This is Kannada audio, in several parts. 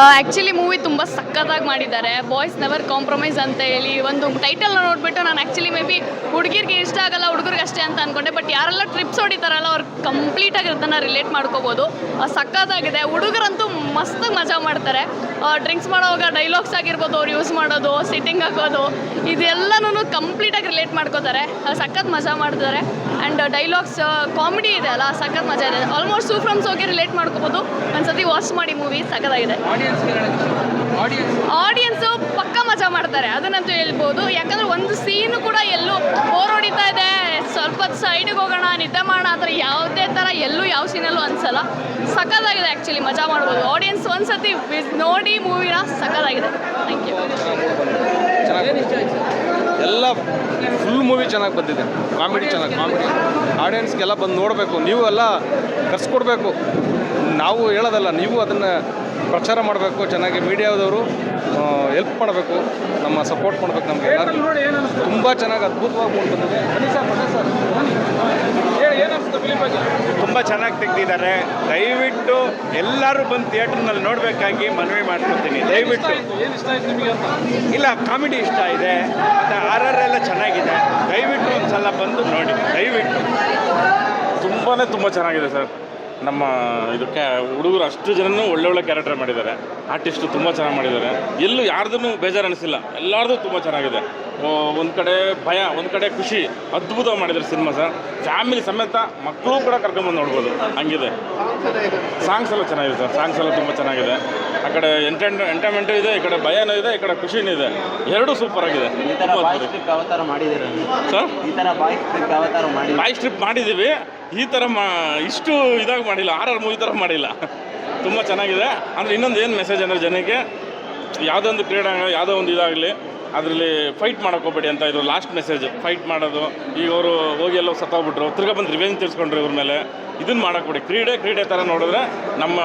ಆ್ಯಕ್ಚುಲಿ ಮೂವಿ ತುಂಬ ಸಖತ್ತಾಗಿ ಮಾಡಿದ್ದಾರೆ. ಬಾಯ್ಸ್ ನೆವರ್ ಕಾಂಪ್ರಮೈಸ್ ಅಂತ ಹೇಳಿ ಒಂದು ಟೈಟಲ್ನ ನೋಡಿಬಿಟ್ಟು ನಾನು ಆ್ಯಕ್ಚುಲಿ ಮೇ ಬಿ ಹುಡುಗಿರಿಗೆ ಇಷ್ಟ ಆಗಲ್ಲ, ಹುಡುಗರಿಗೆ ಅಷ್ಟೇ ಅಂತ ಅಂದ್ಕೊಂಡೆ. ಬಟ್ ಯಾರೆಲ್ಲ ಟ್ರಿಪ್ಸ್ ಹೊಡಿತಾರಲ್ಲ ಅವ್ರು ಕಂಪ್ಲೀಟಾಗಿ ಅದನ್ನು ರಿಲೇಟ್ ಮಾಡ್ಕೋಬೋದು. ಸಖತ್ತಾಗಿದೆ. ಹುಡುಗರಂತೂ ಮಸ್ತಾಗಿ ಮಜಾ ಮಾಡ್ತಾರೆ. ಡ್ರಿಂಕ್ಸ್ ಮಾಡೋವಾಗ ಡೈಲಾಗ್ಸ್ ಆಗಿರ್ಬೋದು, ಅವ್ರು ಯೂಸ್ ಮಾಡೋದು, ಸಿಟ್ಟಿಂಗ್ ಹಾಕೋದು, ಇದೆಲ್ಲನೂ ಕಂಪ್ಲೀಟಾಗಿ ರಿಲೇಟ್ ಮಾಡ್ಕೋತಾರೆ. ಸಖತ್ ಮಜಾ ಮಾಡ್ತಾರೆ. ಆ್ಯಂಡ್ ಡೈಲಾಗ್ಸ್ ಕಾಮಿಡಿ ಇದೆ ಅಲ್ಲ, ಸಖತ್ ಮಜಾ ಇದೆ. ಆಲ್ಮೋಸ್ಟ್ ಸೂ ಫ್ರಮ್ ಸೋಗೆ ರಿಲೇಟ್ ಮಾಡ್ಕೋಬೋದು. ಒಂದ್ಸತಿ ವಾಚ್ ಮಾಡಿ ಮೂವಿ, ಸಖತ್ತಾಗಿದೆ. ಆಡಿಯನ್ಸು ಪಕ್ಕ ಮಜಾ ಮಾಡ್ತಾರೆ, ಅದನ್ನಂತೂ ಹೇಳ್ಬೋದು. ಯಾಕಂದರೆ ಒಂದು ಸೀನು ಕೂಡ ಎಲ್ಲೂ ಬೋರ್ ಹೊಡಿತಾ ಇದೆ, ಸ್ವಲ್ಪ ಸೈಡಿಗೆ ಹೋಗೋಣ, ನಿದ್ದೆ ಮಾಡೋಣ ಆ ಥರ ಯಾವುದೇ ಥರ ಎಲ್ಲೂ ಯಾವ ಸೀನಲ್ಲೂ ಅನಿಸಲ್ಲ. ಸಖತ್ತಾಗಿದೆ. ಆ್ಯಕ್ಚುಲಿ ಮಜಾ ಮಾಡ್ಬೋದು. ಆಡಿಯನ್ಸ್ ಒಂದ್ಸತಿ ನೋಡಿ ಮೂವಿನ, ಸಖತ್ತಾಗಿದೆ. Thank you. ಎಲ್ಲ ಫುಲ್ ಮೂವಿ ಚೆನ್ನಾಗಿ ಬಂದಿದೆ. ಕಾಮಿಡಿ ಆಡಿಯನ್ಸ್ಗೆಲ್ಲ ಬಂದು ನೋಡಬೇಕು. ನೀವು ಎಲ್ಲ ಕರ್ಸ್ಕೊಡ್ಬೇಕು. ನಾವು ಹೇಳೋದಲ್ಲ, ನೀವು ಅದನ್ನು ಪ್ರಚಾರ ಮಾಡಬೇಕು. ಚೆನ್ನಾಗಿ ಮೀಡಿಯಾದವರು ಹೆಲ್ಪ್ ಮಾಡಬೇಕು, ನಮ್ಮ ಸಪೋರ್ಟ್ ಮಾಡಬೇಕು. ನಮಗೆ ಎಲ್ಲರಿಗೂ ತುಂಬ ಚೆನ್ನಾಗಿ ಅದ್ಭುತವಾಗಿ ಮೂಡಿ ಬಂದಿದೆ. ತುಂಬ ಚೆನ್ನಾಗಿ ತೆಗೆದಿದ್ದಾರೆ. ದಯವಿಟ್ಟು ಎಲ್ಲರೂ ಬಂದು ಥಿಯೇಟ್ರ್ನಲ್ಲಿ ನೋಡಬೇಕಾಗಿ ಮನವಿ ಮಾಡ್ಕೊತೀನಿ. ದಯವಿಟ್ಟು ಇಲ್ಲ, ಕಾಮಿಡಿ ಇಷ್ಟ ಇದೆ, ಮತ್ತು ಆರ್ ಎಲ್ಲ ಚೆನ್ನಾಗಿದೆ. ದಯವಿಟ್ಟು ಒಂದು ಸಲ ಬಂದು ನೋಡಿ, ದಯವಿಟ್ಟು. ತುಂಬ ಚೆನ್ನಾಗಿದೆ ಸರ್. ನಮ್ಮ ಇದಕ್ಕೆ ಹುಡುಗರು ಅಷ್ಟು ಜನನೂ ಒಳ್ಳೆ ಕ್ಯಾರೆಕ್ಟರ್ ಮಾಡಿದ್ದಾರೆ. ಆರ್ಟಿಸ್ಟು ತುಂಬ ಚೆನ್ನಾಗಿ ಮಾಡಿದ್ದಾರೆ. ಎಲ್ಲೂ ಯಾರ್ದೂ ಬೇಜಾರು ಅನಿಸಿಲ್ಲ, ಎಲ್ಲರದು ತುಂಬ ಚೆನ್ನಾಗಿದೆ. ಒಂದು ಕಡೆ ಭಯ, ಒಂದು ಕಡೆ ಖುಷಿ, ಅದ್ಭುತವಾಗಿ ಮಾಡಿದ್ದಾರೆ ಸಿನಿಮಾ ಸರ್. ಫ್ಯಾಮಿಲಿ ಸಮೇತ ಮಕ್ಕಳು ಕೂಡ ಕರ್ಕೊಂಬಂದು ನೋಡ್ಬೋದು, ಹಂಗಿದೆ. ಸಾಂಗ್ಸ್ ಎಲ್ಲ ಚೆನ್ನಾಗಿದೆ ಸರ್. ಸಾಂಗ್ಸ್ ಎಲ್ಲ ತುಂಬ ಚೆನ್ನಾಗಿದೆ. ಆ ಕಡೆ ಎಂಟರ್ಟೈನ್ಮೆಂಟು ಇದೆ, ಈ ಕಡೆ ಭಯನೂ ಇದೆ, ಈ ಕಡೆ ಖುಷಿನೂ ಇದೆ. ಎರಡೂ ಸೂಪರ್ ಆಗಿದೆ. ಸರ್ ಬಾಯ್ ಸ್ಟ್ರಿಪ್ ಮಾಡಿದ್ದೀವಿ. ಈ ಥರ ಇಷ್ಟು ಇದಾಗಿ ಮಾಡಿಲ್ಲ, ಆರ್ ಮೂವಿ ಥರ ಮಾಡಿಲ್ಲ. ತುಂಬ ಚೆನ್ನಾಗಿದೆ. ಅಂದರೆ ಇನ್ನೊಂದು ಏನು ಮೆಸೇಜ್ ಅಂದರೆ ಜನಕ್ಕೆ, ಯಾವುದೋ ಒಂದು ಕ್ರೀಡೆ, ಯಾವುದೋ ಒಂದು ಇದಾಗಲಿ, ಅದರಲ್ಲಿ ಫೈಟ್ ಮಾಡೋಕೆ ಹೋಗ್ಬೇಡಿ ಅಂತ ಇದು ಲಾಸ್ಟ್ ಮೆಸೇಜ್. ಫೈಟ್ ಮಾಡೋದು, ಈಗ ಅವರು ಹೋಗಿ ಎಲ್ಲೋ ಸತ್ತೋಗ್ಬಿಟ್ರು, ತಿರ್ಗಾ ಬಂದು ರಿವೆಂಜ್ ತೀರಿಸ್ಕೊಂಡ್ರು ಇವ್ರ ಮೇಲೆ. ಇದನ್ನು ಮಾಡೋಕ್ಬಿಡಿ. ಕ್ರೀಡೆ ಥರ ನೋಡಿದ್ರೆ ನಮ್ಮ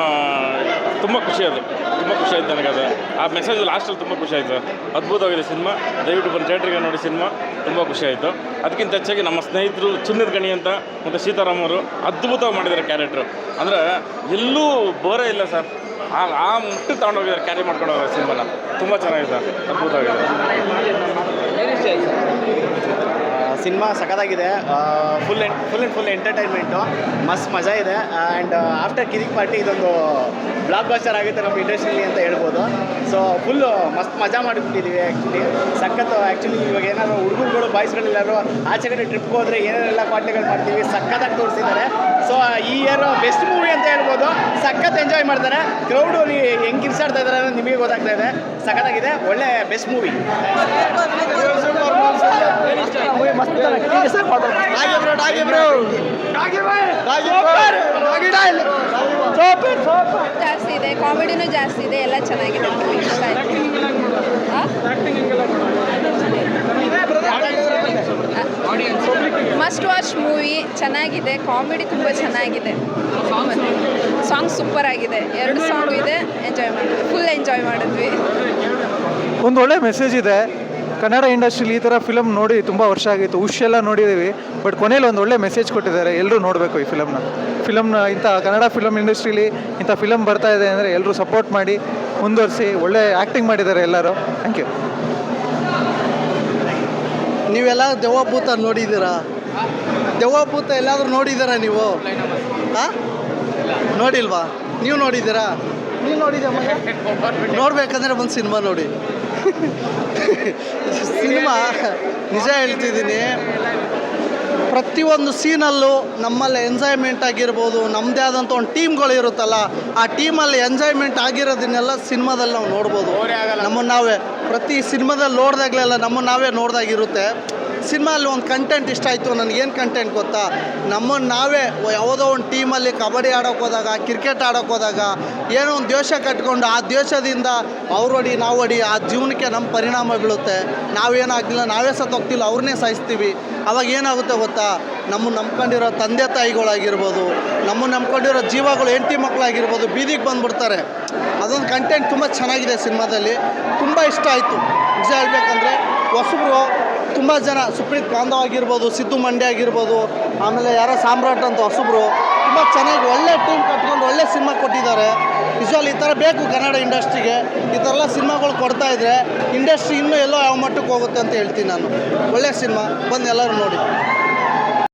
ತುಂಬ ಖುಷಿ ಆಯ್ತು ನನಗೆ. ಅದು ಆ ಮೆಸೇಜ್ ಲಾಸ್ಟಲ್ಲಿ ತುಂಬ ಖುಷಿ ಆಯಿತು. ಅದ್ಭುತವಾಗಿದೆ ಸಿನಿಮಾ. ದಯವಿಟ್ಟು ಬಂದು ಥಿಯೇಟ್ರಿಗೆ ನೋಡಿ ಸಿನಿಮಾ. ತುಂಬ ಖುಷಿ ಆಯಿತು. ಅದಕ್ಕಿಂತ ಹೆಚ್ಚಾಗಿ ನಮ್ಮ ಸ್ನೇಹಿತರು ಚಿನ್ನದ ಗಣಿ ಅಂತ ಮತ್ತು ಸೀತಾರಾಮ್ ಅವರು ಅದ್ಭುತವಾಗಿ ಮಾಡಿದ್ದಾರೆ ಕ್ಯಾರೆಕ್ಟ್ರು. ಅಂದರೆ ಎಲ್ಲೂ ಬೋರೇ ಇಲ್ಲ ಸರ್. ಆ ಮುಟ್ಟು ತೊಗೊಂಡೋಗಿದ್ದಾರೆ, ಕ್ಯಾರಿ ಮಾಡ್ಕೊಂಡು ಹೋಗಿದ್ದಾರೆ ಸಿನಿಮಾನ. ತುಂಬ ಚೆನ್ನಾಗಿದೆ ಸರ್, ಅದ್ಭುತವಾಗಿದೆ. ಸಿನಿಮಾ ಸಖತ್ತಾಗಿದೆ. ಫುಲ್ ಎಂಟರ್ಟೈನ್ಮೆಂಟು, ಮಸ್ತ್ ಮಜಾ ಇದೆ. ಆ್ಯಂಡ್ ಆಫ್ಟರ್ ಕಿರಿಕ್ ಪಾರ್ಟಿ ಇದೊಂದು ಬ್ಲಾಕ್ ಬಸ್ಟರ್ ಆಗುತ್ತೆ ನಮ್ಮ ಇಂಡಸ್ಟ್ರಿಯಲ್ಲಿ ಅಂತ ಹೇಳ್ಬೋದು. ಸೊ ಫುಲ್ಲು ಮಸ್ತ್ ಮಜಾ ಮಾಡಿಬಿಟ್ಟಿದ್ದೀವಿ. ಆ್ಯಕ್ಚುಲಿ ಸಖತ್ತು. ಆ್ಯಕ್ಚುಲಿ ಇವಾಗ ಏನಾದ್ರು ಹುಡುಗರುಗಳು ಬಾಯ್ಸ್ಗಳೆಲ್ಲರೂ ಆಚೆ ಕಡೆ ಟ್ರಿಪ್ಗೆ ಹೋದರೆ ಏನೇನೆಲ್ಲ ಪಾರ್ಟಿಗಳು ಮಾಡ್ತೀವಿ, ಸಖತ್ತಾಗಿ ತೋರಿಸಿದ್ದಾರೆ. ಸೊ ಈ ಇಯರ್ ಬೆಸ್ಟ್ ಮೂವಿ ಅಂತ ಹೇಳ್ಬೋದು. ಸಖತ್ ಎಂಜಾಯ್ ಮಾಡ್ತಾರೆ. ಕ್ರೌಡು ಹೆಂಗೆ ಕಿರ್ಸಾಡ್ತಾ ಇದ್ದಾರೆ ಅನ್ನೋದು ನಿಮಗೆ ಗೊತ್ತಾಗ್ತಾ ಇದೆ. ಸಖತ್ತಾಗಿದೆ. ಒಳ್ಳೆ ಬೆಸ್ಟ್ ಮೂವಿ. ಜಾಸ್ತಿ ಇದೆ, ಕಾಮಿಡಿನೂ ಜಾಸ್ತಿ ಇದೆ, ಎಲ್ಲ ಚೆನ್ನಾಗಿದೆ. ಇಷ್ಟ ಆಯ್ತು. Must watch movie. ಚೆನ್ನಾಗಿದೆ, ಕಾಮಿಡಿ ತುಂಬ ಚೆನ್ನಾಗಿದೆ. ಸಾಂಗ್ ಸೂಪರ್ ಆಗಿದೆ. 2 ಸಾಂಗ್ ಇದೆ, ಫುಲ್ ಎಂಜಾಯ್ ಮಾಡಿದ್ವಿ. ಒಂದು ಒಳ್ಳೆ ಮೆಸೇಜ್ ಇದೆ. ಕನ್ನಡ ಇಂಡಸ್ಟ್ರಿಲಿ ಈ ಥರ ಫಿಲಮ್ ನೋಡಿ ತುಂಬ ವರ್ಷ ಆಗಿತ್ತು. ಎಲ್ಲ ನೋಡಿದ್ದೀವಿ, ಬಟ್ ಕೊನೆಯಲ್ಲಿ ಒಂದು ಒಳ್ಳೆ ಮೆಸೇಜ್ ಕೊಟ್ಟಿದ್ದಾರೆ. ಎಲ್ಲರೂ ನೋಡಬೇಕು ಈ ಫಿಲಮ್ನ. ಇಂಥ ಕನ್ನಡ ಫಿಲಮ್ ಇಂಡಸ್ಟ್ರಿಲಿ ಇಂಥ ಫಿಲಮ್ ಬರ್ತಾ ಇದೆ ಅಂದರೆ ಎಲ್ಲರೂ ಸಪೋರ್ಟ್ ಮಾಡಿ ಮುಂದುವರಿಸಿ. ಒಳ್ಳೆ ಆ್ಯಕ್ಟಿಂಗ್ ಮಾಡಿದ್ದಾರೆ ಎಲ್ಲರೂ. Thank you. ನೀವೆಲ್ಲ ದೆವ್ವಭೂತ ನೋಡಿದ್ದೀರಾ? ದೆವ್ವಭೂತ ಎಲ್ಲಾದರೂ ನೋಡಿದ್ದೀರಾ ನೀವು? ಹಾಂ, ನೋಡಿಲ್ವಾ? ನೀವು ನೋಡಿದ್ದೀರಾ? ನೀವು ನೋಡಿದ್ಯಾ? ನೋಡ್ಬೇಕಂದ್ರೆ ಒಂದು ಸಿನಿಮಾ ನೋಡಿ. ಸಿನಿಮಾ ನಿಜ ಹೇಳ್ತಿದ್ದೀನಿ, ಪ್ರತಿಯೊಂದು ಸೀನಲ್ಲೂ ನಮ್ಮಲ್ಲಿ ಎಂಜಾಯ್ಮೆಂಟ್ ಆಗಿರ್ಬೋದು, ನಮ್ಮದೇ ಆದಂಥ ಒಂದು ಟೀಮ್ಗಳು ಇರುತ್ತಲ್ಲ, ಆ ಟೀಮಲ್ಲಿ ಎಂಜಾಯ್ಮೆಂಟ್ ಆಗಿರೋದನ್ನೆಲ್ಲ ಸಿನಿಮಾದಲ್ಲಿ ನಾವು ನೋಡ್ಬೋದು. ನಮ್ಮನ್ನು ನಾವೇ ಪ್ರತಿ ಸಿನಿಮಾದಲ್ಲಿ ನೋಡಿದಾಗಲೆಲ್ಲ ನಮ್ಮನ್ನು ನಾವೇ ನೋಡ್ದಾಗಿರುತ್ತೆ. ಸಿನಿಮಾಲ್ಲಿ ಒಂದು ಕಂಟೆಂಟ್ ಇಷ್ಟ ಆಯಿತು. ನನಗೇನು ಕಂಟೆಂಟ್ ಗೊತ್ತಾ, ನಮ್ಮನ್ನು ನಾವೇ ಯಾವುದೋ ಒಂದು ಟೀಮಲ್ಲಿ ಕಬಡ್ಡಿ ಆಡೋಕ್ಕೆ ಹೋದಾಗ, ಕ್ರಿಕೆಟ್ ಆಡೋಕ್ಕೆ ಹೋದಾಗ ಏನೋ ಒಂದು ದ್ವೇಷ ಕಟ್ಕೊಂಡು ಆ ದ್ವೇಷದಿಂದ ಅವ್ರು ಹೊಡಿ ನಾವು ಹೊಡಿ, ಆ ಜೀವನಕ್ಕೆ ನಮ್ಮ ಪರಿಣಾಮ ಬೀಳುತ್ತೆ. ನಾವೇನಾಗಲಿಲ್ಲ, ನಾವೇ ಸತ್ತೋಗ್ತಿಲ್ಲ, ಅವ್ರನ್ನೇ ಸಾಯಿಸ್ತೀವಿ. ಅವಾಗ ಏನಾಗುತ್ತೆ ಗೊತ್ತಾ, ನಮ್ಮನ್ನು ನಂಬ್ಕೊಂಡಿರೋ ತಂದೆ ತಾಯಿಗಳಾಗಿರ್ಬೋದು, ನಮ್ಮನ್ನು ನಂಬ್ಕೊಂಡಿರೋ ಜೀವಗಳು, ಹೆಂಡತಿ ಮಕ್ಕಳಾಗಿರ್ಬೋದು, ಬೀದಿಗೆ ಬಂದುಬಿಡ್ತಾರೆ. ಅದೊಂದು ಕಂಟೆಂಟ್ ತುಂಬ ಚೆನ್ನಾಗಿದೆ ಸಿನಿಮಾದಲ್ಲಿ. ತುಂಬ ಇಷ್ಟ ಆಯಿತು ನಿಜ ಹೇಳಬೇಕಂದ್ರೆ. ಹೊಸಬ್ರು ತುಂಬ ಜನ, ಸುಪ್ರೀತ್ ಕಾಂದವ್ ಆಗಿರ್ಬೋದು, ಸಿದ್ದು ಮಂಡ್ಯ ಆಗಿರ್ಬೋದು, ಆಮೇಲೆ ಯಾರೋ ಸಾಮ್ರಾಟ್ ಅಂತ ಹೊಸಬ್ರು ತುಂಬ ಚೆನ್ನಾಗಿ ಒಳ್ಳೆ ಟೀಮ್ ಕಟ್ಕೊಂಡು ಒಳ್ಳೆ ಸಿನಿಮಾ ಕೊಟ್ಟಿದ್ದಾರೆ. ನಿಜವಾಗ್ಲೂ ಈ ಥರ ಬೇಕು ಕನ್ನಡ ಇಂಡಸ್ಟ್ರಿಗೆ. ಈ ಥರ ಎಲ್ಲ ಸಿನಿಮಾಗಳು ಕೊಡ್ತಾ ಇದ್ರೆ ಇಂಡಸ್ಟ್ರಿ ಇನ್ನೂ ಎಲ್ಲೋ ಯಾವ ಮಟ್ಟಕ್ಕೆ ಹೋಗುತ್ತೆ ಅಂತ ಹೇಳ್ತೀನಿ ನಾನು. ಒಳ್ಳೆ ಸಿನಿಮಾ, ಬಂದು ಎಲ್ಲರೂ ನೋಡಿ.